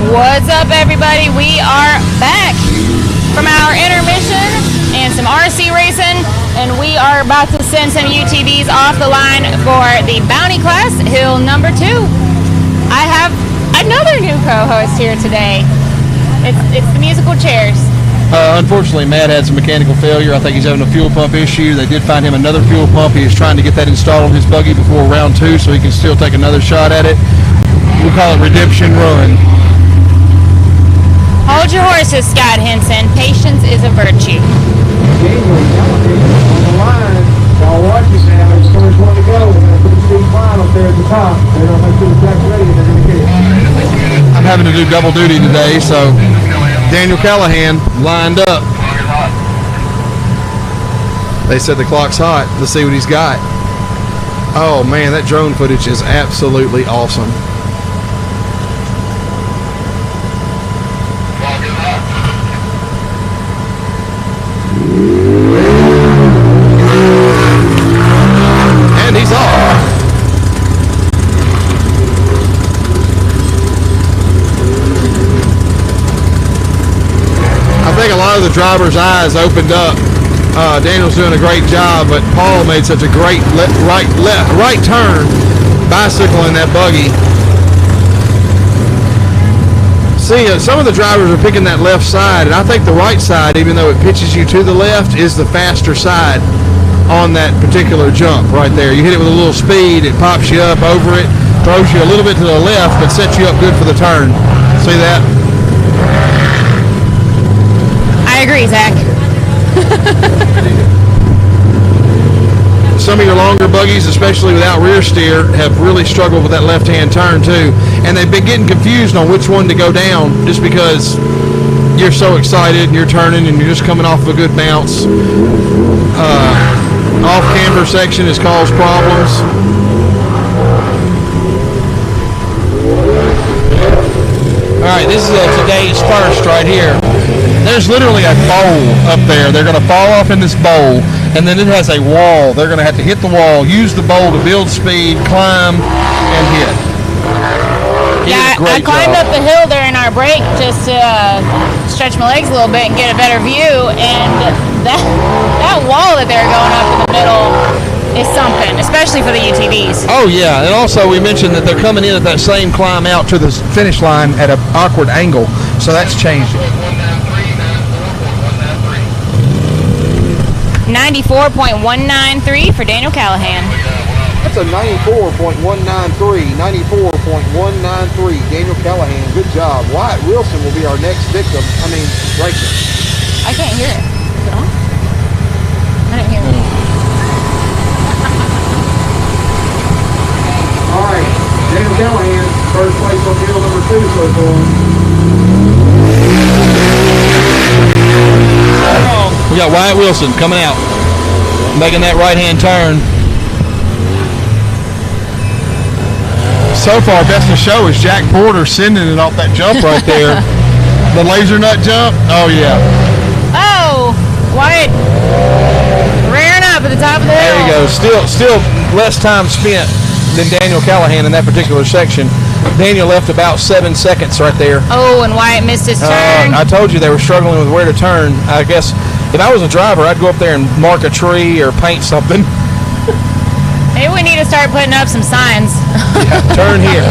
What's up, everybody? We are back from our intermission and some RC racing, and we are about to send some UTVs off the line for the Bounty class, hill number 2. I have another new co-host here today. It's the musical chairs. Unfortunately, Matt had some mechanical failure. I think he's having a fuel pump issue. They did find him another fuel pump. He is trying to get that installed on his buggy before round 2 so he can still take another shot at it. We call it Redemption Run. Hold your horses, Scott Henson. Patience is a virtue. On the line, y'all watching now. It's the first one to go. They're going to put the speed line up there at the top. They're going to make sure the track's ready and they're going to get it. I'm having to do double duty today, so Daniel Callahan lined up. They said the clock's hot. Let's see what he's got. Oh, man, that drone footage is absolutely awesome. And he's off. I think a lot of the drivers' eyes opened up. Daniel's doing a great job, but Paul made such a great right turn, bicycling that buggy. See, some of the drivers are picking that left side, and I think the right side, even though it pitches you to the left, is the faster side on that particular jump right there. You hit it with a little speed, it pops you up over it, throws you a little bit to the left, but sets you up good for the turn. See that? I agree, Zach. Some of your longer buggies, especially without rear steer, have really struggled with that left-hand turn too, and they've been getting confused on which one to go down just because you're so excited and you're turning and you're just coming off of a good bounce. Off-camber section has caused problems. All right, this is today's first right here. There's literally a bowl up there. They're going to fall off in this bowl, and then it has a wall. They're going to have to hit the wall, use the bowl to build speed, climb, and hit. Yeah, I climbed up the hill there in our break just to stretch my legs a little bit and get a better view, and that wall that they're going up in the middle is something, especially for the UTVs. Oh, yeah, and also we mentioned that they're coming in at that same climb out to the finish line at an awkward angle, so that's changed it. 94.193 for Daniel Callahan. That's a 94.193. 94.193. Daniel Callahan, good job. Wyatt Wilson will be our next victim. Racer. I can't hear it. Is it on? I didn't hear it. All right, Daniel Callahan, first place on hill number 2 so far. We got Wyatt Wilson coming out, making that right-hand turn. So far, best of show is Jack Porter sending it off that jump right there. The laser nut jump. Oh, yeah. Oh, Wyatt rearing up at the top of the hill. There you go. Still less time spent than Daniel Callahan in that particular section. Daniel left about 7 seconds right there. Oh, and Wyatt missed his turn. I told you they were struggling with where to turn. I guess if I was a driver, I'd go up there and mark a tree or paint something. Maybe we need to start putting up some signs. Yeah, turn here.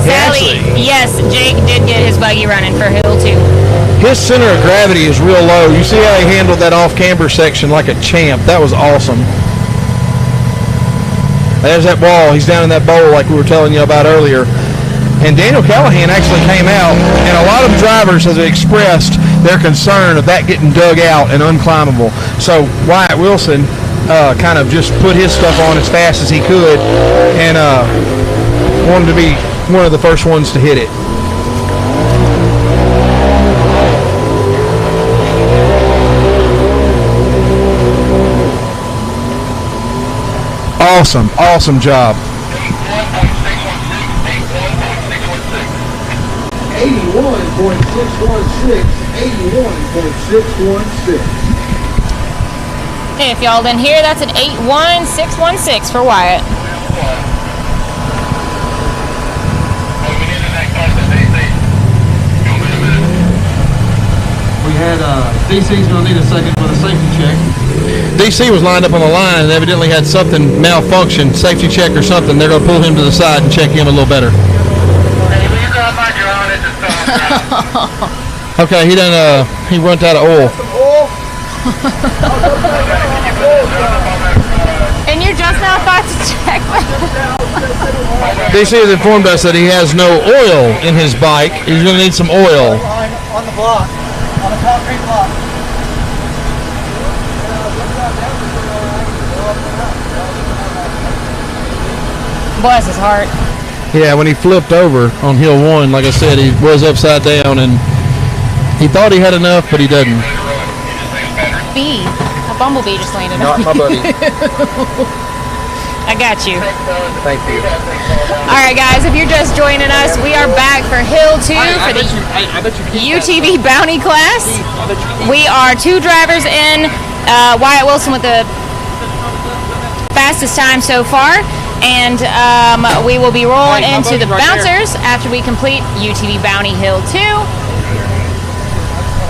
Sally, yes, Jake did get his buggy running for hill 2. His center of gravity is real low. You see how he handled that off-camber section like a champ. That was awesome. There's that wall. He's down in that bowl like we were telling you about earlier. And Daniel Callahan actually came out, and a lot of drivers have expressed their concern of that getting dug out and unclimbable. So Wyatt Wilson kind of just put his stuff on as fast as he could and wanted to be one of the first ones to hit it. Awesome job. 81.616. 81.616. Hey, if y'all didn't hear, that's an 81616 for Wyatt. had DC's going to need a second with a safety check. DC was lined up on the line and evidently had something malfunction, safety check or something. They're going to pull him to the side and check him a little better. Hey, will you grab my drone and just Okay, he done. He runs out of oil. And you're just now about to check. DC has informed us that he has no oil in his bike. He's going to need some oil. On the block, on the concrete block. Bless his heart. Yeah, when he flipped over on hill 1, like I said, he was upside down and he thought he had enough, but he doesn't. Bee. A bumblebee just landed Not on my buddy. I got you. Thank you. All right, guys, if you're just joining us, we are back for Hill 2 for the UTV Bounty class. We are 2 drivers in. Wyatt Wilson with the fastest time so far. And we will be rolling into the bouncers after we complete UTV Bounty Hill 2.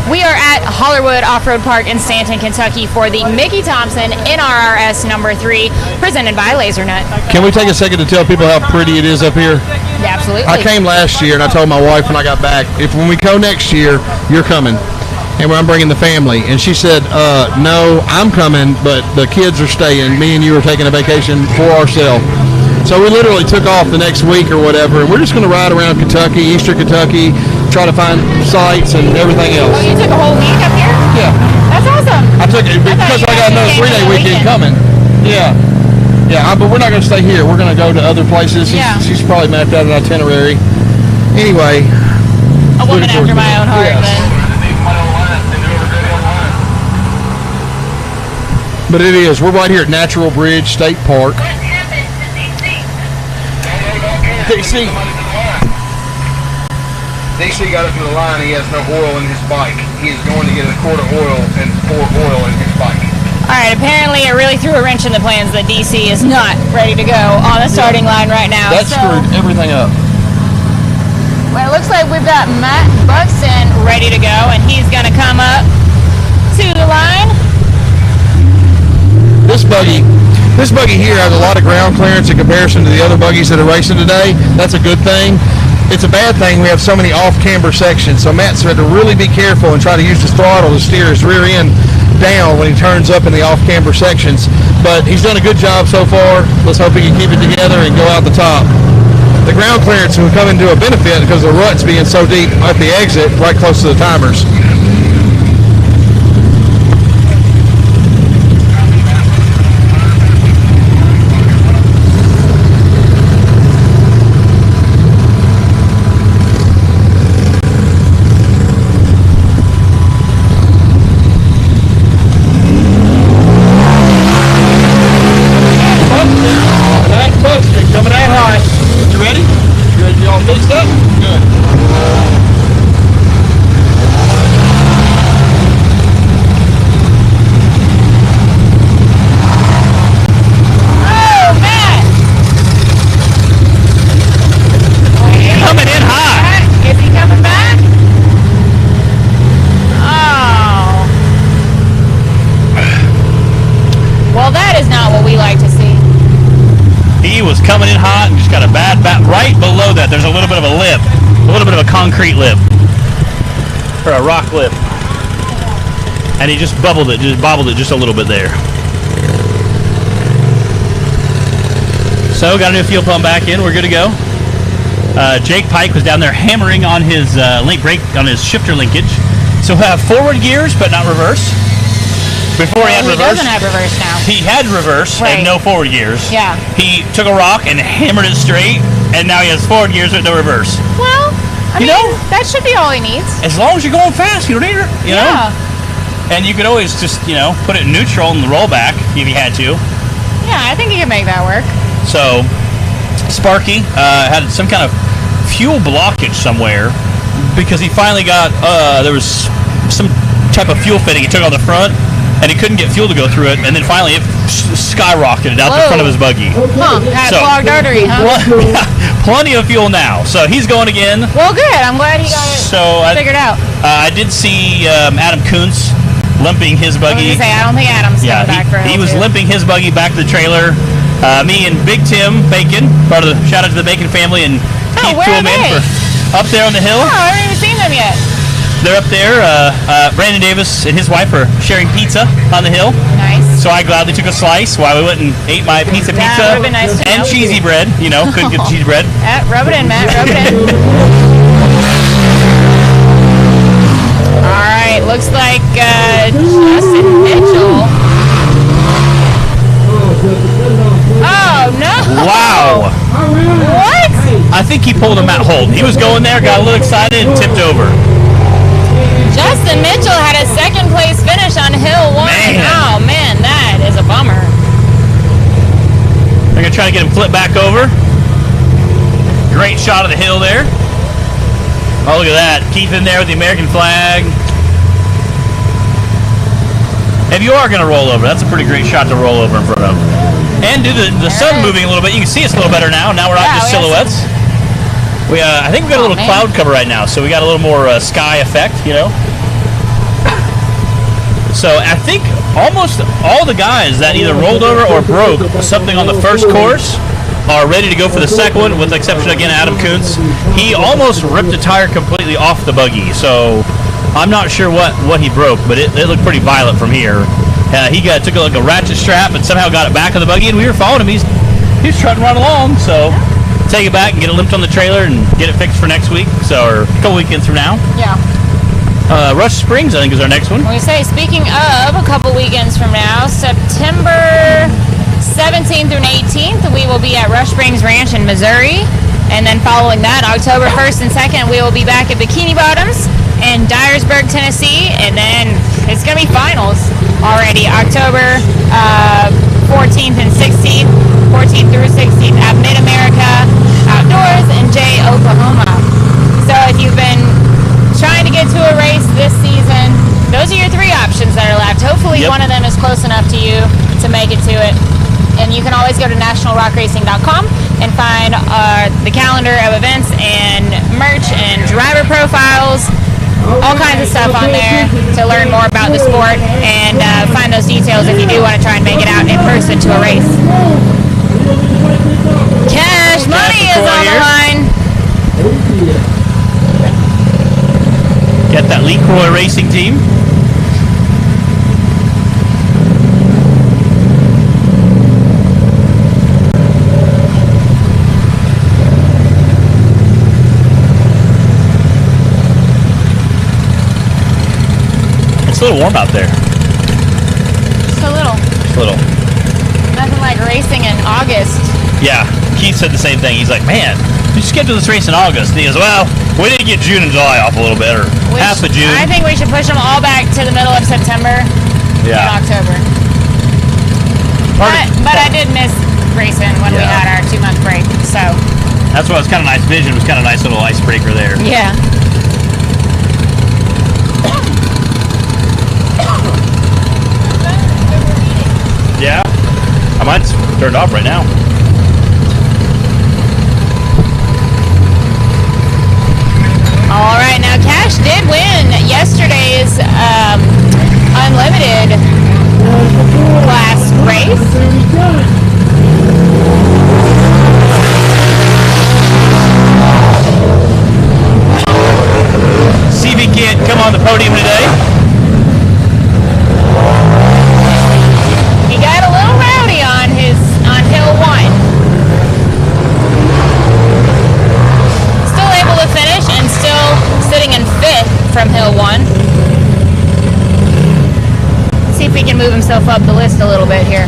We are at Hollerwood Off-Road Park in Stanton, Kentucky for the Mickey Thompson NRRS number 3 presented by LaserNut. Can we take a second to tell people how pretty it is up here? Yeah, absolutely. I came last year and I told my wife when I got back, when we go next year, you're coming. And I'm bringing the family. And she said, no, I'm coming, but the kids are staying. Me and you are taking a vacation for ourselves. So we literally took off the next week or whatever, and we're just going to ride around Kentucky, Eastern Kentucky, try to find sites and everything else. Oh, you took a whole week up here? Yeah. That's awesome. I took it because I got another 3-day weekend coming. Yeah. Yeah, but we're not going to stay here. We're going to go to other places. She's probably mapped out an itinerary. Anyway. A woman after my own heart, yes. then. But it is. We're right here at Natural Bridge State Park. DC got up to the line. He has no oil in his bike. He is going to get a quart of oil and pour oil in his bike. All right, apparently it really threw a wrench in the plans that DC is not ready to go on the starting line right now. That screwed everything up. Well, it looks like we've got Matt Buxton ready to go, and he's going to come up to the line. This buggy here has a lot of ground clearance in comparison to the other buggies that are racing today. That's a good thing. It's a bad thing we have so many off-camber sections, so Matt's had to really be careful and try to use his throttle to steer his rear end down when he turns up in the off-camber sections. But he's done a good job so far. Let's hope he can keep it together and go out the top. The ground clearance will come into a benefit because the rut's being so deep at the exit right close to the timers. Coming in hot and just got a bad right below that. There's a little bit of a lip, a little bit of a concrete lip or a rock lip, and he just bobbled it just a little bit there. So got a new fuel pump back in. We're good to go. Jake Pike was down there hammering on his shifter linkage. So we'll have forward gears but not reverse. Before he had reverse. He doesn't have reverse now. He had reverse and no forward gears. Yeah. He took a rock and hammered it straight, and now he has forward gears with no reverse. Well, I mean, that should be all he needs. As long as you're going fast, you don't need it. You know? And you could always just, put it in neutral in the rollback if you had to. Yeah, I think he could make that work. So, Sparky had some kind of fuel blockage somewhere because he finally got, there was some type of fuel fitting he took on the front, and he couldn't get fuel to go through it, and then finally it skyrocketed out the Whoa. front of his buggy. Huh, got So- clogged artery, huh? Plenty of fuel now. So he's going again. Well, good. I'm glad he got it So figured out. I did see Adam Kuntz limping his I was buggy. gonna say, I don't think Adam's Yeah, coming back for he was L2. limping his buggy back to the trailer. Me and Big Tim Bacon, part of the shout out to the Bacon family and Keith where are Toolman they? for up there on the hill. Oh, I haven't even seen them yet. They're up there. Brandon Davis and his wife are sharing pizza on the hill. Nice. So I gladly took a slice while we went and ate my pizza would've been nice to and know. cheesy bread. You know, couldn't get cheesy bread. Rub it in, Matt. Rub it in. All right. Looks like Justin Mitchell. Oh, no. Wow. What? I think he pulled a Matt Holt. He was going there, got a little excited, and tipped over. Justin Mitchell had a second place finish on Hill 1. Man. Oh, man, that is a bummer. They're going to try to get him flipped back over. Great shot of the hill there. Oh, look at that. Keith in there with the American flag. If you are going to roll over, that's a pretty great shot to roll over in front of. And do the sun moving a little bit. You can see it's a little better now. Now we're not just we got silhouettes. I think we got a little man. cloud cover right now, so we got a little more sky effect, you know. So I think almost all the guys that either rolled over or broke something on the first course are ready to go for the second one, with the exception again of Adam Kuntz. He almost ripped the tire completely off the buggy, so I'm not sure what he broke, but it looked pretty violent from here. He took like a ratchet strap and somehow got it back on the buggy, and we were following him. He's trotting right along, so take it back and get it limped on the trailer and get it fixed for next week, or a couple weekends from now. Yeah. Rush Springs, I think, is our next one. We say, speaking of a couple weekends from now, September 17th through 18th, we will be at Rush Springs Ranch in Missouri. And then following that, October 1st and 2nd, we will be back at Bikini Bottoms in Dyersburg, Tennessee. And then it's going to be finals already, October 14th and 16th, 14th through 16th at Mid-America Outdoors in Jay, Oklahoma. So if you've been trying to get to a race this season, those are your three options that are left. Hopefully Yep. one of them is close enough to you to make it to it. And you can always go to nationalrockracing.com and find the calendar of events and merch and driver profiles, all kinds of stuff on there to learn more about the sport and find those details if you do want to try and make it out in person to a race. Cash money is on the line. Got that LeCroy Racing team. It's a little warm out there. Just a little. Just a little. Nothing like racing in August. Yeah, Keith said the same thing. He's like, man, you scheduled this race in August. And he goes, well, we didn't get June and July off a little bit, or half of June. I think we should push them all back to the middle of September and October. But I did miss racing when we had our 2-month break, so. That's why it was kind of nice. Vision was kind of nice little icebreaker there. Yeah. Yeah, I might turn it off right now. All right, now Cash did win yesterday's unlimited class race. See if he can't come on the podium today. He got a little rowdy on hill 1. Still able to finish and still sitting in 5th from hill 1. See if he can move himself up the list a little bit here.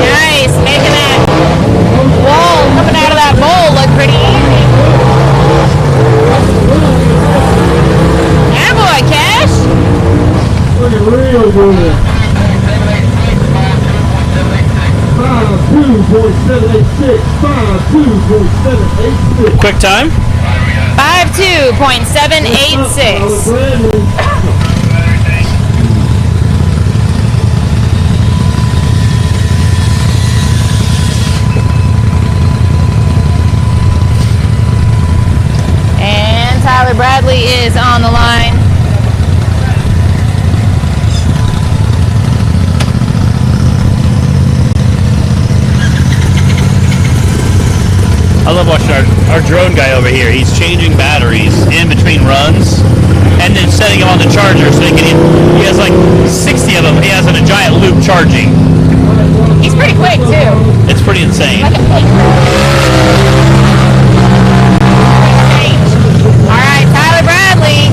Nice, making that wall coming out of that bowl look pretty easy. Yeah, boy, Cash. Looking real good. 52.786. 52.786. Quick time. 52.786. And Tyler Bradley is on the line. I love watching our drone guy over here. He's changing batteries in between runs and then setting them on the charger so he has like 60 of them. He has in a giant loop charging. He's pretty quick too. It's pretty insane. All right, Tyler Bradley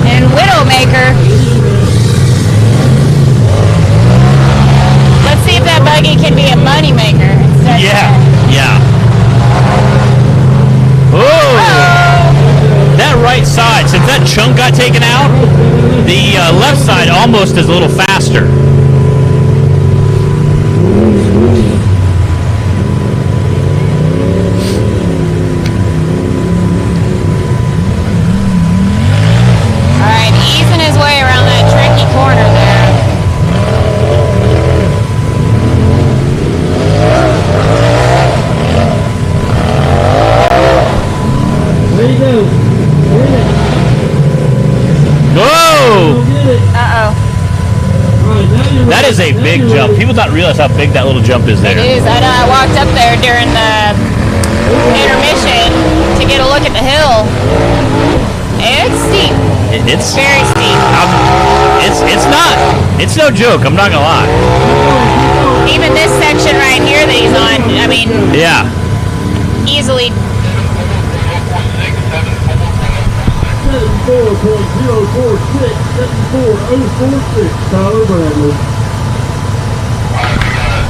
and Widowmaker. Let's see if that buggy can be a money maker. Yeah. Oh! That right side, since that chunk got taken out, the left side almost is a little faster. All right, easing his way around that tricky corner there. There you go. Whoa! Uh-oh. That is a big jump. People don't realize how big that little jump is there. It is. I know. I walked up there during the intermission to get a look at the hill. It's steep. It's Very steep. It's not. It's no joke. I'm not gonna lie. Even this section right here that he's on, I mean, Yeah. easily. 74.046. 74046. Tyler Bradley.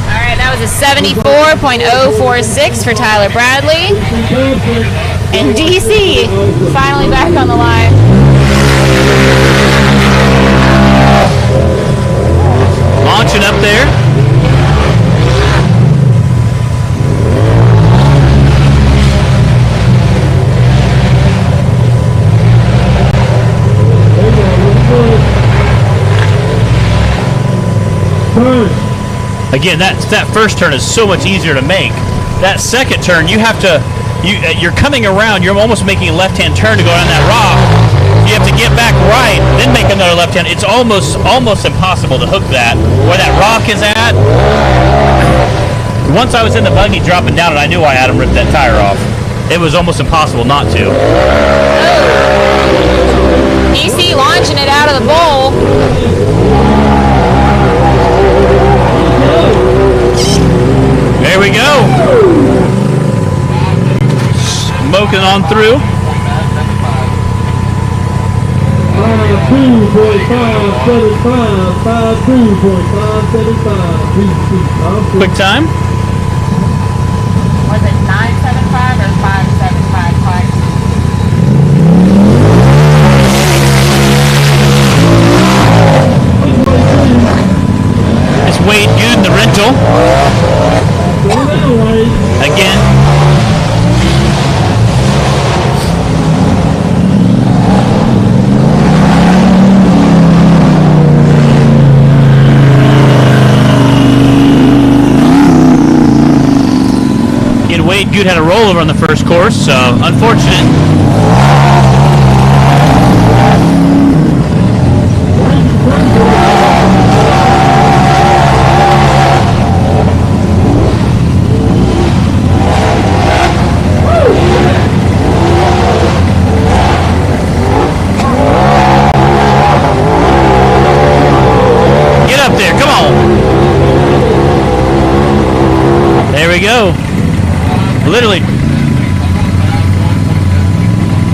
All right, that was a 74.046 for Tyler Bradley. And DC finally back on the line. Launching up there. Again, that first turn is so much easier to make. That second turn, you're coming around. You're almost making a left-hand turn to go down that rock. You have to get back right, then make another left-hand. It's almost impossible to hook that where that rock is at. Once I was in the buggy dropping down, and I knew I had him rip that tire off. It was almost impossible not to. DC launching it out of the bowl. There we go. Smoking on through. 52.575. 52.575. Quick time. Was it 975 or 575? It's Wade Good in the rental. Again. Again, Wade Good had a rollover on the first course, so unfortunate. Go. Literally.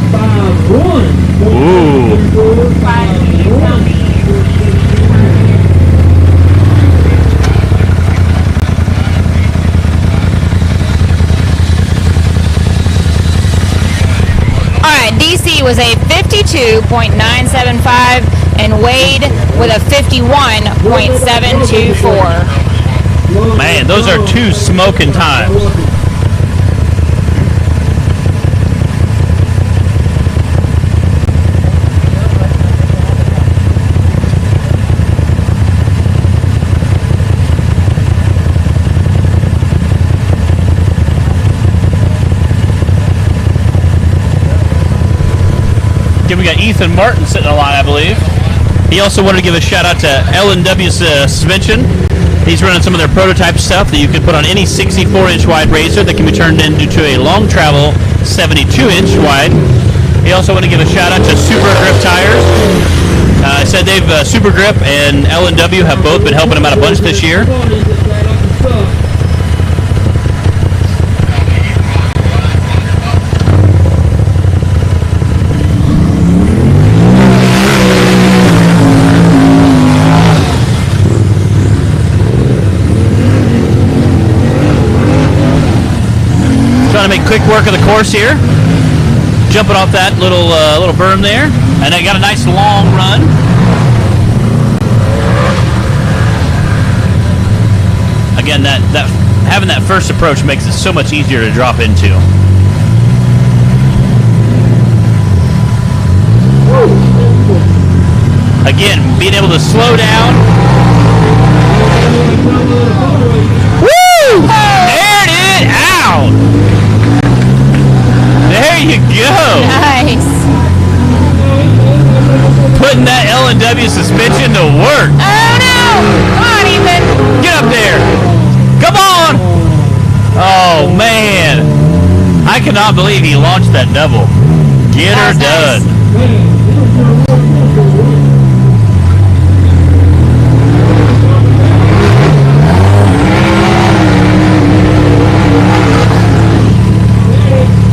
5-1. Ooh. All right, DC was a 52.975 and Wade with a 51.724. Man, those are two smoking times. We got Ethan Martin sitting on the line, I believe. He also wanted to give a shout out to L&W Suspension. He's running some of their prototype stuff that you can put on any 64-inch wide razor that can be turned into a long travel 72-inch wide. He also wanted to give a shout out to Super Grip Tires. I said they've Super Grip and L&W have both been helping him out a bunch this year. Trying to make quick work of the course here. Jumping off that little berm there, and I got a nice long run. Again, that having that first approach makes it so much easier to drop into. Again, being able to slow down. Woo! Aired it out. There you go. Nice. Putting that L&W suspension to work. Oh no! Come on, Ethan. Get up there. Come on. Oh, man. I cannot believe he launched that double. Get her done.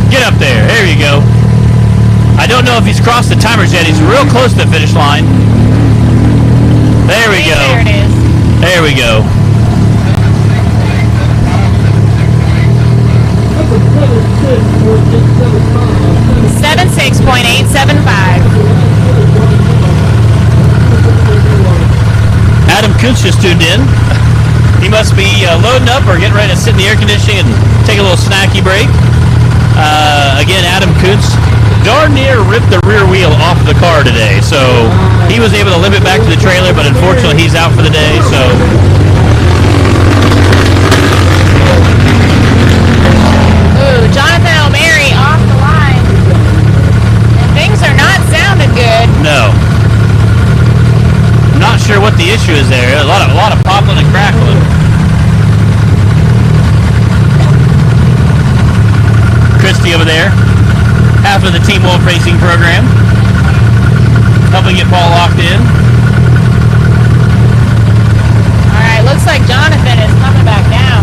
Get up there. There you go. I don't know if he's crossed the timers yet. He's real close to the finish line. There we go. There it is. There we go. Seven 6.875. Adam Kuntz just tuned in. He must be loading up or getting ready to sit in the air conditioning and take a little snacky break. Again, Adam Kuntz darn near ripped the rear wheel off the car today, so he was able to limp it back to the trailer, but unfortunately he's out for the day. So Ooh, Jonathan O'Mary off the line. And things are not sounding good. no, I'm not sure what the issue is there. A lot of popping and crackling. Christy over there, half of the Team Wolf Racing program, helping get Paul locked in. All right, looks like Jonathan is coming back down.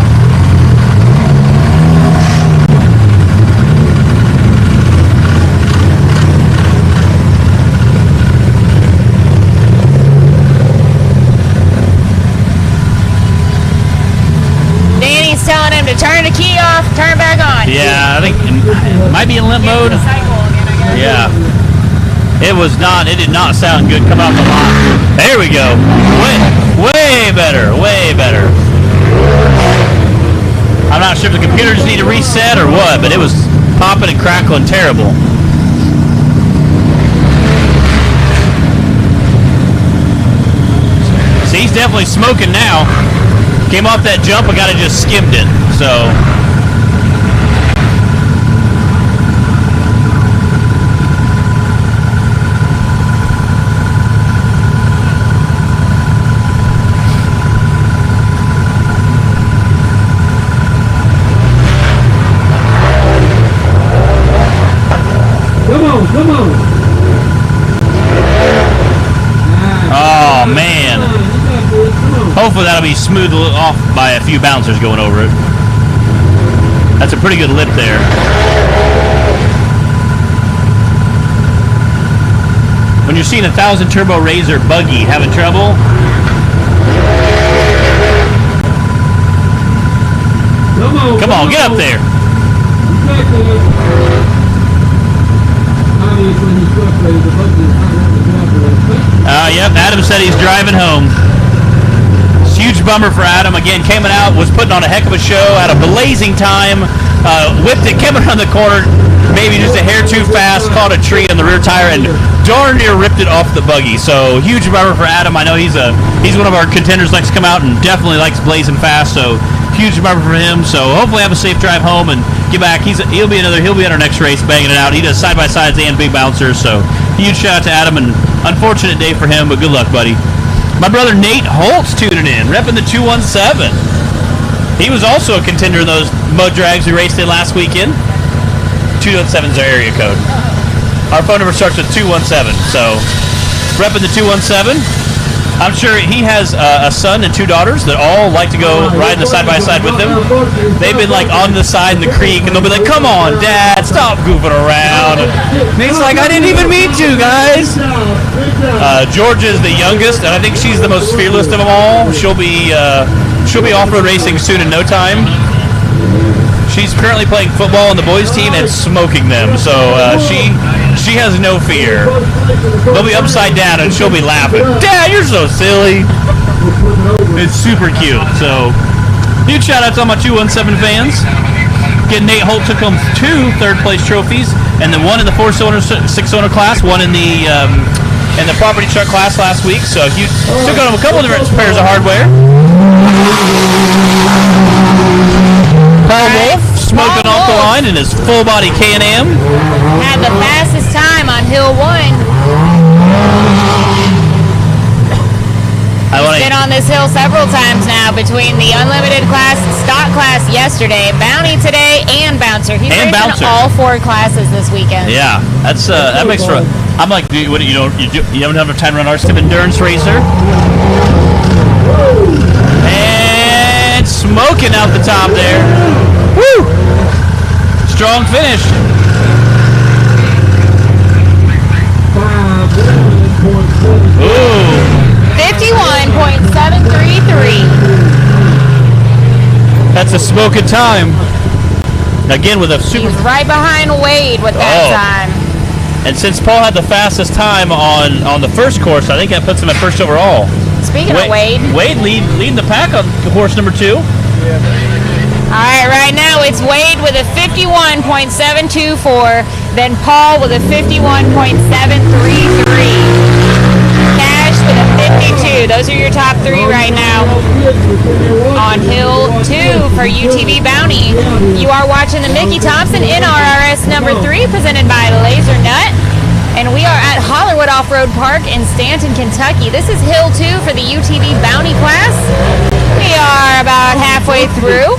Danny's telling him to turn the key off, turn back on. Yeah, I think it might be in limp mode. Cycle again, I guess. Yeah. It did not sound good coming off the line. There we go. Way better, way better. I'm not sure if the computer just need to reset or what, but it was popping and crackling terrible. See, he's definitely smoking now. Came off that jump, I gotta just skimmed it, so. Come on. Oh, man. Hopefully that'll be smoothed off by a few bouncers going over it. That's a pretty good lip there. When you're seeing a 1,000 turbo Razor buggy having trouble, come on, get up there. Yep, Adam said he's driving home. It's huge huge bummer for Adam. Again, came out, was putting on a heck of a show, had a blazing time, whipped it, came around the corner, maybe just a hair too fast, caught a tree on the rear tire, and darn near ripped it off the buggy. So huge bummer for Adam. I know he's one of our contenders, likes to come out and definitely likes blazing fast. So huge bummer for him. So hopefully have a safe drive home and get back. He'll be at our next race, banging it out. He does side by sides and big bouncers. So huge shout out to Adam, and unfortunate day for him, but good luck, buddy. My brother Nate Holtz tuning in, repping the 217. He was also a contender in those mud drags we raced in last weekend. 217 is our area code. Our phone number starts with 217. So, repping the 217. I'm sure he has a son and 2 daughters that all like to go ride the side-by-side with him. They've been like on the side in the creek, and they'll be like, "Come on, Dad, stop goofing around." And he's like, "I didn't even mean to, guys." Georgia is the youngest, and I think she's the most fearless of them all. She'll be off-road racing soon in no time. She's currently playing football on the boys' team and smoking them, so she has no fear. They'll be upside down, and she'll be laughing. "Dad, you're so silly." It's super cute. So, huge shout-out to all my 217 fans. Again, Nate Holt took home 2 third-place trophies, and then 1 in the 4-cylinder, 6-cylinder class, 1 in the property truck class last week. So, he took home a couple of different pairs of hardware. Paul Wolf smoking off the line in his full body K&M. Had the fastest time on Hill 1. He's been on this hill several times now between the unlimited class, stock class yesterday, bounty today, and bouncer. He's racing all 4 classes this weekend. Yeah, that makes for. I'm like, you don't have enough time to run our Sim Endurance Racer. And smoking out the top there. Woo! Strong finish. Ooh. 51.733. That's a smoking time. Again with a super. He's right behind Wade with that time. And since Paul had the fastest time on the first course, I think that puts him at first overall. Speaking of Wade. Wade leading the pack on horse number 2. All right, right now it's Wade with a 51.724, then Paul with a 51.733. Cash with a 52. Those are your top 3 right now on Hill 2 for UTV Bounty. You are watching the Mickey Thompson NRRS number 3 presented by Laser Nut. And we are at Hollywood Off-Road Park in Stanton, Kentucky. This is Hill 2 for the UTV Bounty class. We are about halfway through,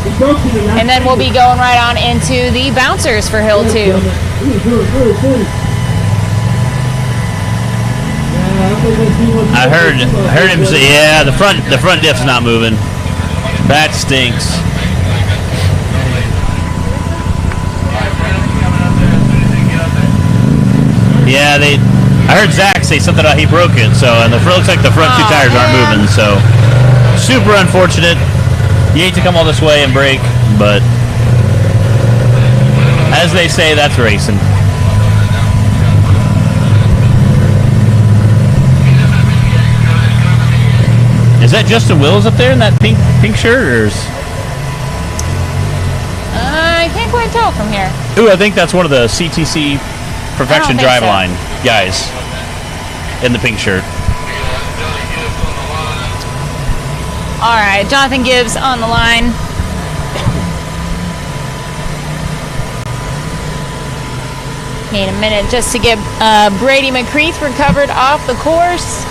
and then we'll be going right on into the bouncers for Hill 2. I heard him say, "Yeah, the front diff's not moving. That stinks." Yeah, I heard Zach say something about he broke it, so, and it looks like the front 2 tires aren't moving, so super unfortunate. You hate to come all this way and break, but as they say, that's racing. Is that Justin Wills up there in that pink shirt, or is... I can't quite tell from here. Ooh, I think that's one of the CTC Perfection Driveline guys in the pink shirt. All right, Jonathan Gibbs on the line. Need a minute just to get Brady McCreath recovered off the course.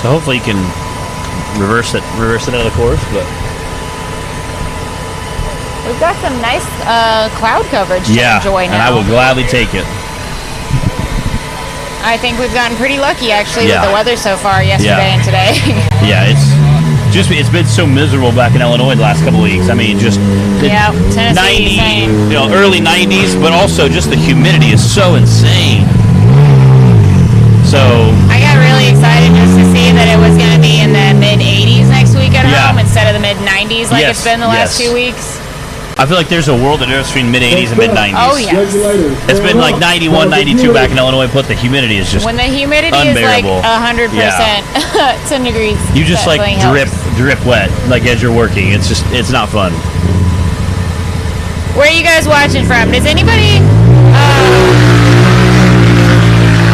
So hopefully you can reverse it out of the course, but we've got some nice cloud coverage to enjoy now. And I will gladly take it. I think we've gotten pretty lucky actually with the weather so far yesterday and today. Yeah, it's been so miserable back in Illinois the last couple of weeks. I mean, just the 90, early 90s, but also just the humidity is so insane. So I got really excited just to see that it was going to be in the mid 80s next week at home instead of the mid 90s like it's been the last 2 weeks. I feel like there's a world of difference between mid 80s and mid 90s. Oh yes. It's been like 91, 92 back in Illinois, but the humidity is just when the humidity unbearable. is like 100%, 10 degrees. You just like drip drip wet, like as you're working. It's not fun. Where are you guys watching from? Does anybody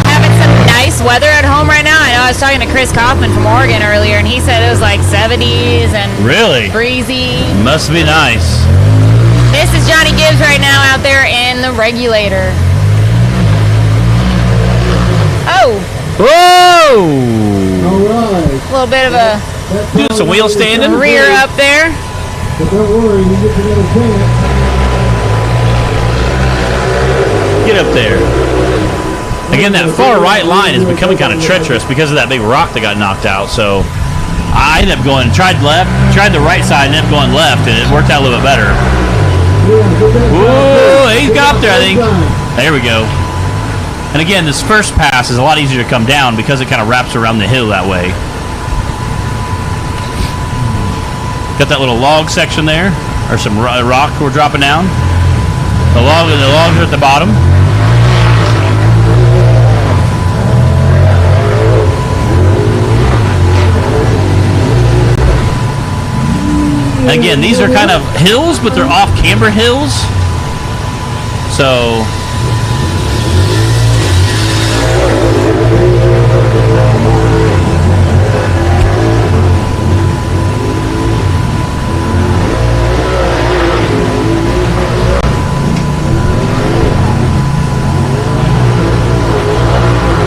having some nice weather at home right now? I know I was talking to Chris Kaufman from Oregon earlier, and he said it was like 70s and Really? breezy. Must be nice. This is Johnny Gibbs right now out there in the regulator. Oh, Whoa! All right. a little bit of a Doing some wheel standing. rear up there. But don't worry, you get another chance. Get up there. Again, that far right line is becoming kind of treacherous because of that big rock that got knocked out. So I ended up tried the right side, and ended up going left, and it worked out a little bit better. Whoa, he's got up there, I think. There we go. And again, this first pass is a lot easier to come down because it kind of wraps around the hill that way. Got that little log section there, or some rock we're dropping down. The logs are at the bottom. And again, these are kind of hills, but they're off-camber hills. So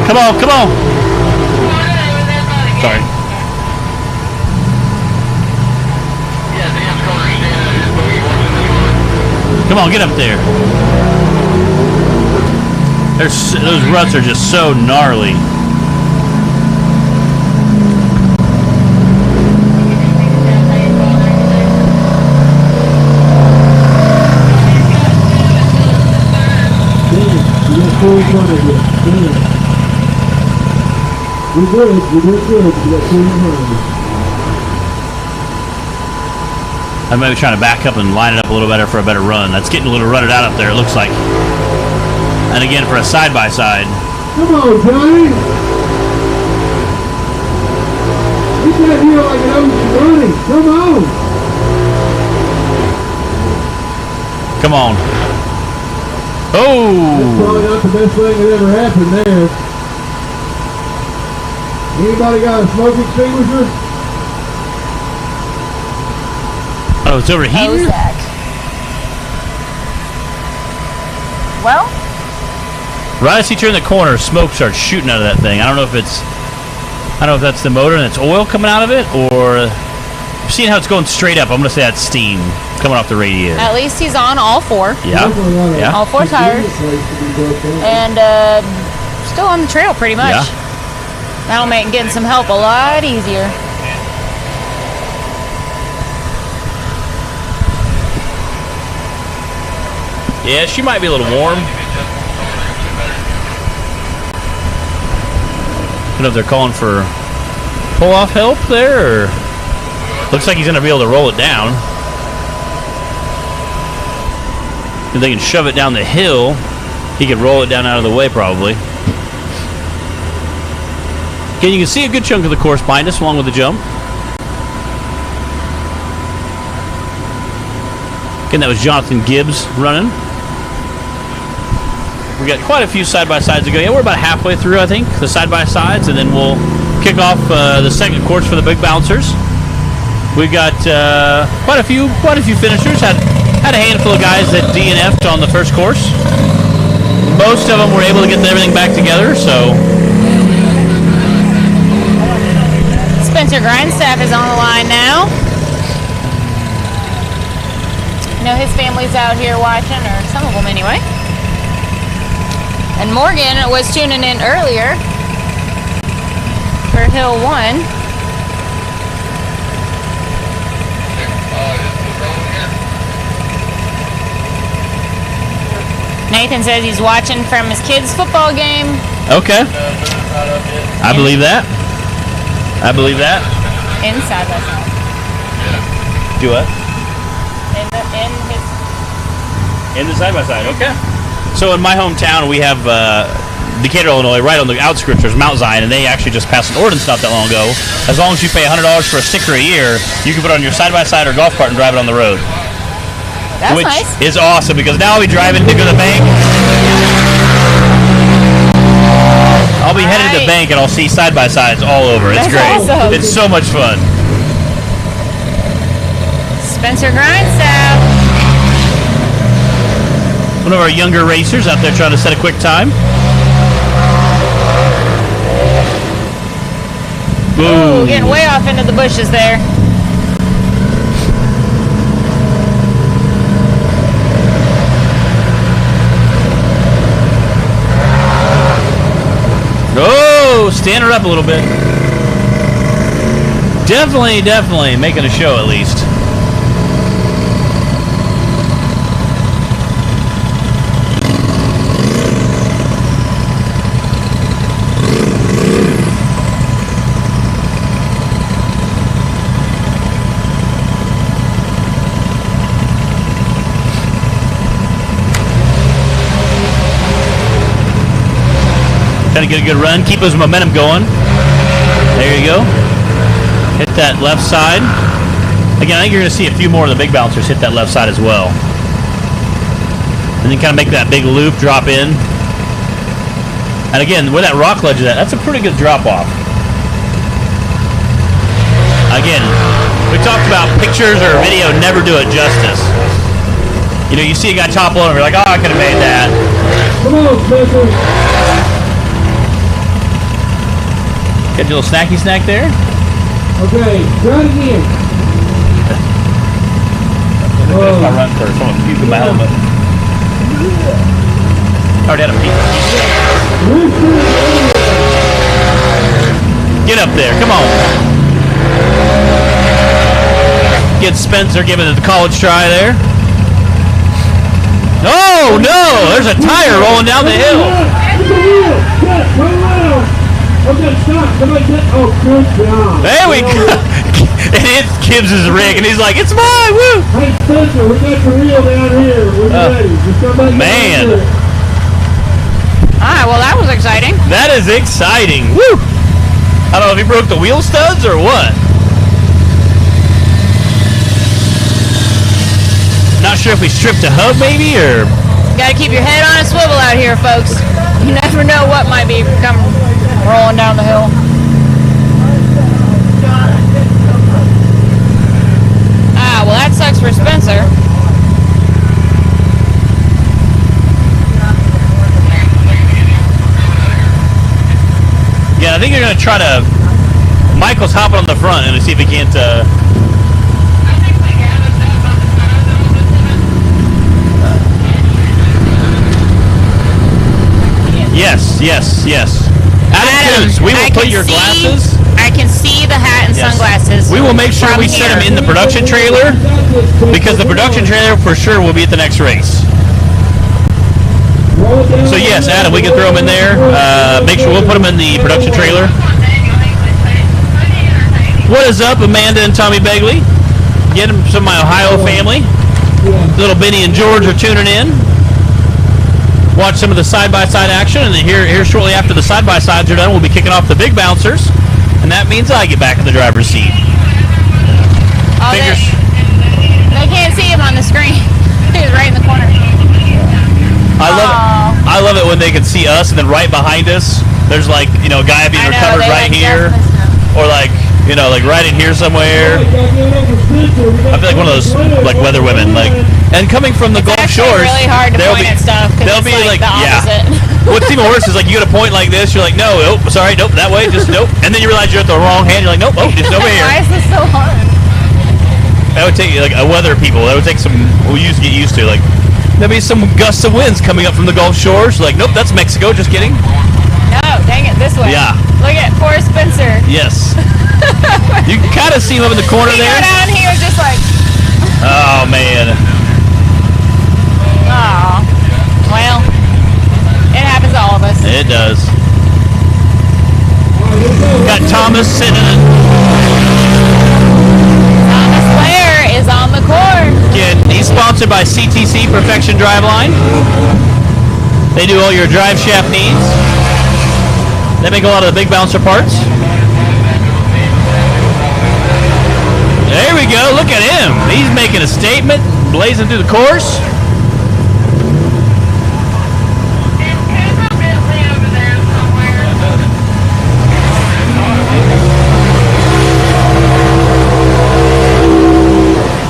come on, come on. Sorry. Come on, get up there. Those ruts are just so gnarly. You're good, you got two in front of you. I'm maybe trying to back up and line it up a little better for a better run. That's getting a little rutted out up there, it looks like. And again, for a side-by-side. Come on, Johnny! Get that here like an ocean running. Come on! Come on. That's probably Oh! not the best thing that ever happened there. Anybody got a smoke extinguisher? Oh, it's overheating? Ozak. Well, Right as he turned the corner, smoke starts shooting out of that thing. I don't know if that's the motor and it's oil coming out of it, or seeing how it's going straight up, I'm gonna say that's steam coming off the radiator. at least he's on all four. Yeah. Yeah. All four tires. And still on the trail pretty much. Yeah. That'll make getting some help a lot easier. Yeah, she might be a little warm. I don't know if they're calling for pull-off help there, or looks like he's going to be able to roll it down. If they can shove it down the hill, he could roll it down out of the way probably. Again, you can see a good chunk of the course behind us along with the jump. Again, that was Jonathan Gibbs running. We got quite a few side-by-sides to go. Yeah, we're about halfway through, I think, the side-by-sides, and then we'll kick off the second course for the big bouncers. We've got quite a few finishers. Had a handful of guys that DNF'd on the first course. Most of them were able to get everything back together, so. Spencer Grindstaff is on the line now. I know his family's out here watching, or some of them anyway. And Morgan was tuning in earlier for Hill 1. Nathan says he's watching from his kids' football game. Okay. I believe that. I believe that. Inside by side. Do what? In In the side-by-side, okay. So in my hometown, we have Decatur, Illinois, right on the outskirts. There's Mount Zion, and they actually just passed an ordinance not that long ago. As long as you pay $100 for a sticker a year, you can put it on your side-by-side or golf cart and drive it on the road. That's which nice. is awesome because now I'll be driving to go to the bank. I'll be headed to the bank and I'll see side-by-sides all over. It's That's great. awesome. It's so much fun. Spencer Grindstaff. One of our younger racers out there trying to set a quick time. Ooh, getting way off into the bushes there. Oh, stand her up a little bit. Definitely making a show at least. Trying to get a good run, keep his momentum going. There you go. Hit that left side. Again, I think you're going to see a few more of the big bouncers hit that left side as well. And then kind of make that big loop, drop in. And again, where that rock ledge is at, that's a pretty good drop off. Again, we talked about pictures or video never do it justice. You know, you see a guy topple over, you're like, oh, I could have made that. Come on, Spencer. Get your little snacky snack there. Okay, try it again. That's my run first. Someone puked in my helmet. Already had a peek. Get up there. Come on. Get Spencer giving it the college try there. Oh, no. There's a tire rolling down the hill. Turn around. Okay, stop. Somebody get. Oh, good job. There we go. And it's Gibbs' rig, and he's like, it's mine. Woo. Hey, Spencer, we got the reel down here. We're ready. Just somebody man. get All right, well, that was exciting. That is exciting. Woo. I don't know if he broke the wheel studs or what. Not sure if we stripped a hub maybe or. Got to keep your head on a swivel out here, folks. You never know what might be coming rolling down the hill. Ah, well, that sucks for Spencer. Yeah, I think you're going to try to... Michael's hopping on the front and see if he can't... Yes. Adam, we will put your glasses... I can see the hat and Yes. sunglasses. We will make sure from we set them here. in the production trailer, because the production trailer for sure will be at the next race. So yes, Adam, we can throw them in there. Make sure we'll put them in the production trailer. What is up, Amanda and Tommy Begley? Get them some of my Ohio family. Little Benny and George are tuning in. Watch some of the side-by-side action, and then here shortly after the side-by-sides are done, we'll be kicking off the big bouncers, and that means I get back in the driver's seat. Oh, Fingers. they can't see him on the screen. He's right in the corner. I love it when they can see us, and then right behind us, there's like, you know, a guy being I know, recovered they right like here, or like, you know, like right in here somewhere. I feel like one of those like weather women, like, and coming from the Gulf It's actually Shores, really hard to they'll point be, at stuff because they'll it's be like, the yeah. opposite. What's even worse is like you get a point like this, you're like, no, nope, sorry, nope, that way, just nope, and then you realize you're at the wrong hand, you're like, nope, oh, it's over here. Why is this so hard? That would take like a weather people. That would take some we used to get used to. Like there'll be some gusts of winds coming up from the Gulf Shores. Like nope, that's Mexico. Just kidding. No, dang it, this way. Yeah. Look at poor Spencer. Yes. You can kind of see him up in the corner He there. go down here just like, Oh man. oh, well, it happens to all of us. It does. Got Thomas sitting in. Thomas Blair is on the court. Again, he's sponsored by CTC Perfection Driveline. They do all your drive shaft needs. They make a lot of the big bouncer parts. There we go. Look at him. He's making a statement, blazing through the course.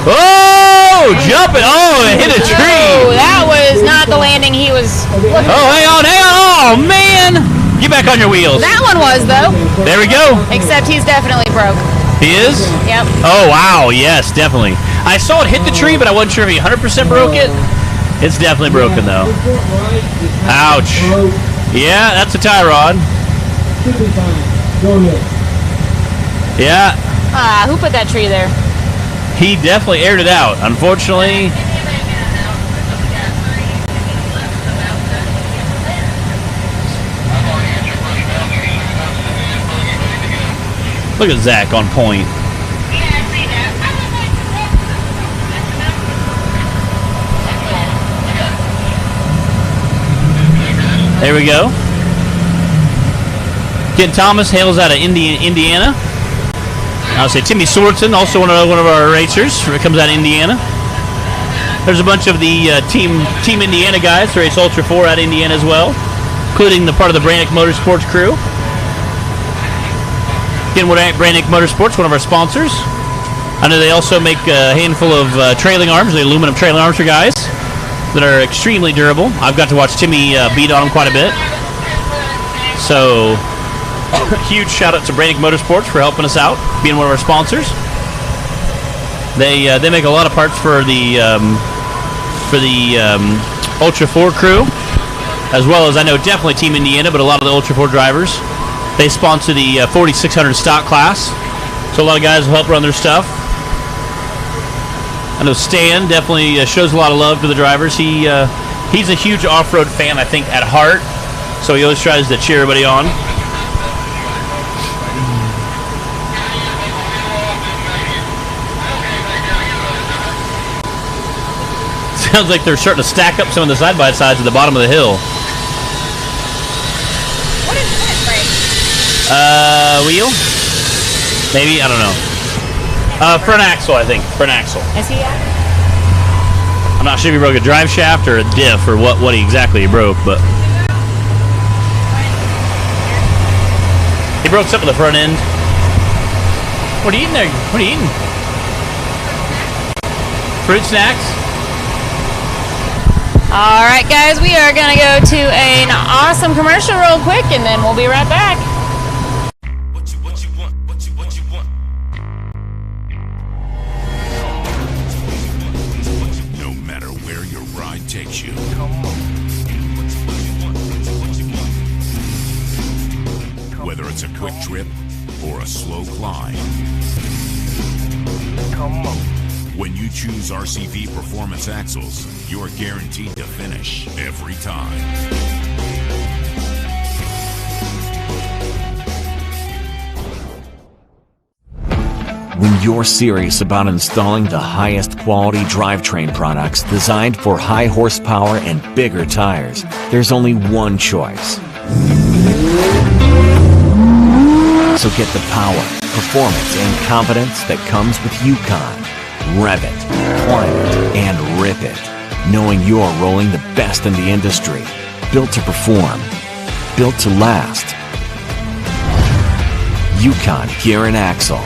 Oh, jumping. Oh, it hit a tree. Oh, that was not the landing he was looking Oh, hang on. Oh, man. Get back on your wheels. That one was, though. There we go. Except he's definitely broke. He is? Yep. Oh, wow. Yes, definitely. I saw it hit the tree, but I wasn't sure if he 100% broke it. It's definitely broken, though. Ouch. Yeah, that's a tie rod. Yeah. Who put that tree there? He definitely aired it out. Unfortunately, look at Zach on point. There we go. Ken Thomas hails out of Indiana. I'll say Timmy Swartzen, also one of our racers, comes out of Indiana. There's a bunch of the Team Indiana guys who race Ultra 4 out of Indiana as well, including the part of the Branik Motorsports crew. Again, Branik Motorsports, one of our sponsors. I know they also make a handful of trailing arms, the aluminum trailing arms for guys that are extremely durable. I've got to watch Timmy beat on them quite a bit. So, huge shout out to Branik Motorsports for helping us out, being one of our sponsors. They make a lot of parts for the Ultra 4 crew, as well as I know definitely Team Indiana, but a lot of the Ultra 4 drivers. They sponsor the 4600 stock class, so a lot of guys will help run their stuff. I know Stan definitely shows a lot of love to the drivers. He's a huge off-road fan, I think, at heart, so he always tries to cheer everybody on. Sounds like they're starting to stack up some of the side-by-sides at the bottom of the hill. What is that brake? Wheel? Maybe? I don't know. Front axle, I think. Front axle. Is he at? I'm not sure if he broke a drive shaft or a diff or what exactly he broke, but he broke something at the front end. What are you eating there? What are you eating? Fruit snacks? All right, guys, we are going to go to an awesome commercial real quick, and then we'll be right back. No matter where your ride takes you. Whether it's a quick trip or a slow climb. When you choose RCV Performance Axles, you're guaranteed to finish every time. When you're serious about installing the highest quality drivetrain products designed for high horsepower and bigger tires, there's only one choice. So get the power, performance, and confidence that comes with Yukon. Rev it, climb it, and rip it, knowing you're rolling the best in the industry. Built to perform, built to last. Yukon Gear and Axle.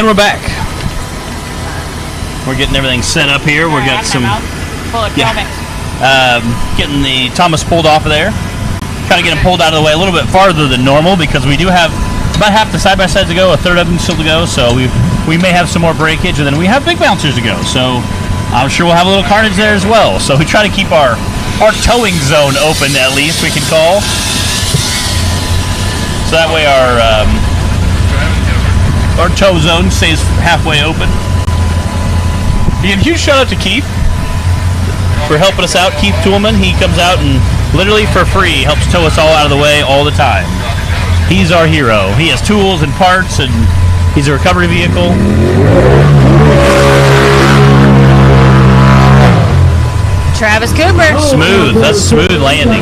And we're back. We're getting everything set up here. We've got some, getting the Thomas pulled off of there. Trying to get him pulled out of the way a little bit farther than normal because we do have about half the side-by-sides to go, a third of them still to go, so we may have some more breakage, and then we have big bouncers to go, so I'm sure we'll have a little carnage there as well. So we try to keep our towing zone open, at least, we can call. So that way our tow zone stays halfway open. Again, huge shout out to Keith for helping us out. Keith Toolman, he comes out and literally for free helps tow us all out of the way all the time. He's our hero. He has tools and parts, and he's a recovery vehicle. Travis Cooper. Smooth. That's smooth landing.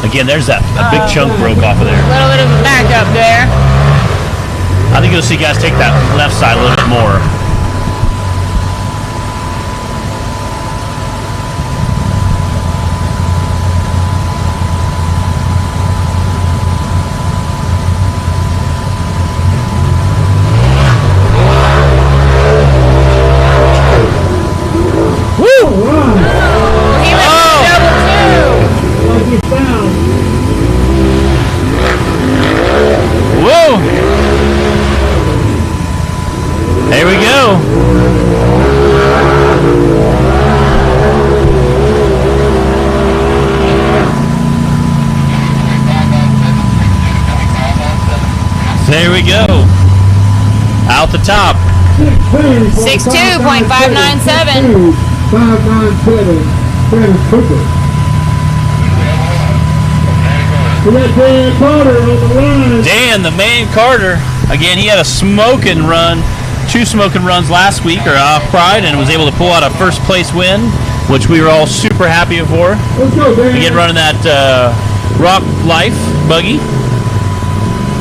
Again, there's a big chunk broke off of there. A little bit of a backup there. I think you'll see guys take that left side a little bit more. There we go. There we go. Out the top. 6'2", .597. 597. Travis Cooper. We got Dan Carter on the line. Dan, the man Carter. Again, he had a smoking run. 2 smoking runs last week or off Pride and was able to pull out a first place win, which we were all super happy for. Let's go, Dan. Again, running that Rock Life buggy.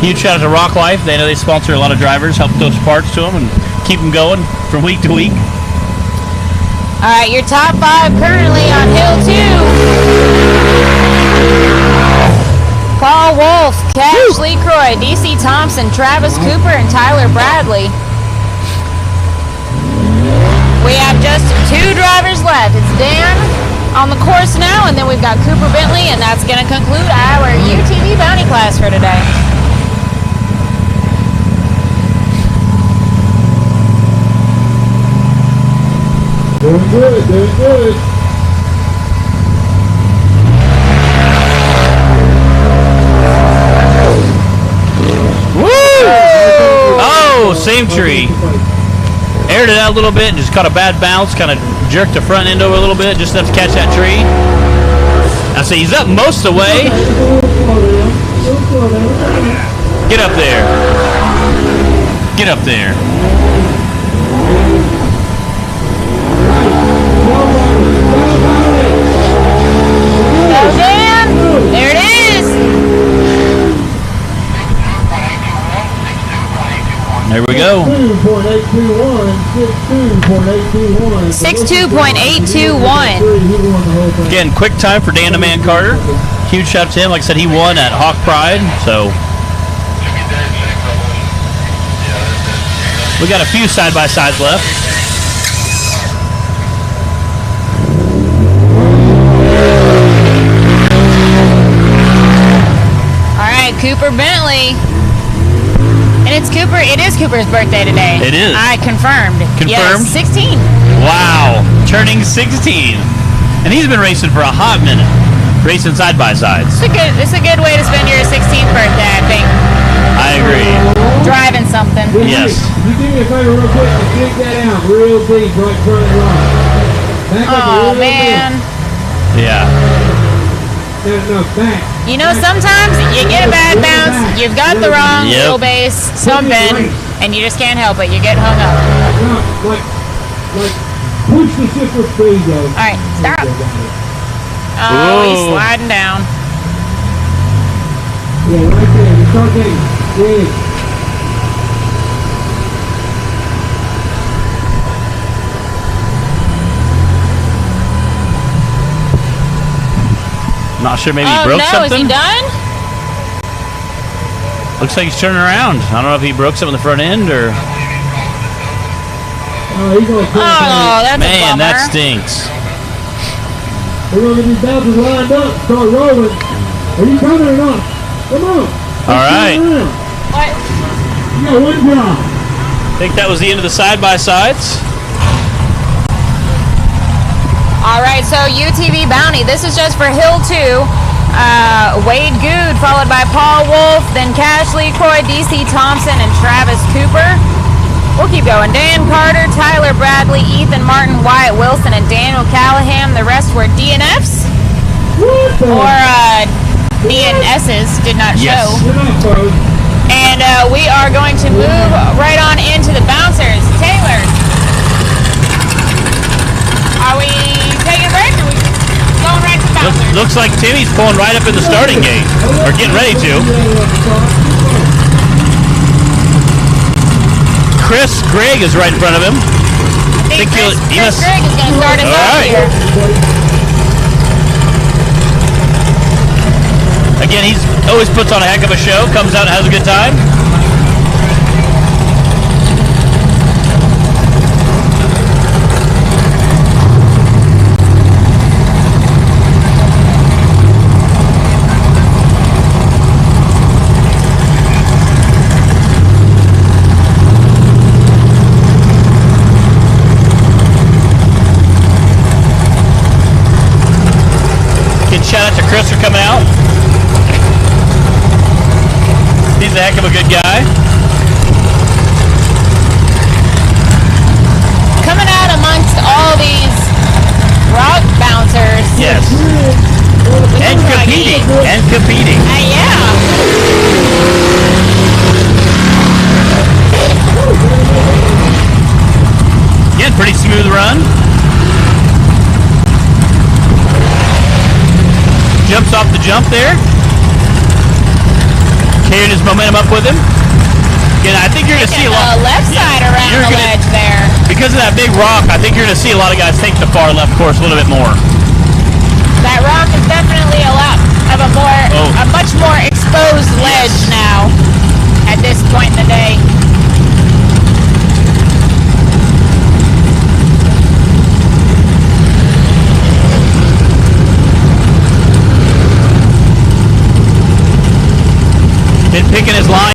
Huge shout out to Rock Life. They know they sponsor a lot of drivers, help those parts to them and keep them going from week to week. All right, your top 5 currently on Hill 2. Paul Wolf, Cash LeCroy, DC Thompson, Travis Cooper, and Tyler Bradley. We have just 2 drivers left. It's Dan on the course now, and then we've got Cooper Bentley, and that's going to conclude our UTV Bounty class for today. Doing good, doing good. Woo! Oh, same tree. Aired it out a little bit and just caught a bad bounce, kind of jerked the front end over a little bit, just enough to catch that tree. I say he's up most of the way. Get up there. Get up there. Go Dan! There it is! There we go. 62.821. Again, quick time for Dan the Man Carter. Huge shout out to him. Like I said, he won at Hawk Pride, so we got a few side-by-sides left. All right, Cooper Bentley. And it is Cooper's birthday today. It is. I confirmed. Confirmed? Yes, 16. Wow, turning 16. And he's been racing for a hot minute. Racing side-by-sides. It's a good way to spend your 16th birthday, I think. I agree. Driving something. Yes. You do me a favor real quick and dig that out real deep right front and right. Back up Oh, a little man. bit. Yeah. No, back. You know, sometimes you get a bad bounce, you've got the wrong Yep. wheelbase, something, and you just can't help it. You get hung up. No, like, push the shifter speed, though. All right, stop. Oh, he's Whoa. sliding down. Yeah, right there. You start getting big. Not sure, maybe he Oh broke no, something. is he done? Looks like he's turning around. I don't know if he broke something on the front end or. Oh, that's a Man, bummer. that stinks. We're going to get these bouncers lined up, start rolling. Are you coming or not? Come on. All right. What? You got one job. I think that was the end of the side-by-sides. All right, so UTV Bounty. This is just for Hill 2. Wade Good, followed by Paul Wolf, then Cash Lee Coy, DC Thompson, and Travis Cooper. We'll keep going. Dan Carter, Tyler Bradley, Ethan Martin, Wyatt Wilson, and Daniel Callahan. The rest were DNFs or DNSs, did not show. And we are going to move right on into the bouncers. Taylor, are we taking a break or are we going right to bouncers? Looks like Timmy's pulling right up in the starting gate, or getting ready to. Chris Gregg is right in front of him. I think Chris Gregg is going to start us All off right. here. Again, he's always puts on a heck of a show, comes out and has a good time. Shout out to Chris for coming out. He's a heck of a good guy. Coming out amongst all these rock bouncers. Yes. And competing. And competing. Yeah. Again, pretty smooth run. Jumps off the jump there. Carrying his momentum up with him. Again, I think you're going to see a lot. The left side around the ledge there. Because of that big rock, I think you're going to see a lot of guys take the far left course a little bit more. That rock is definitely a lot of a much more exposed ledge now at this point in the day. Been picking his line.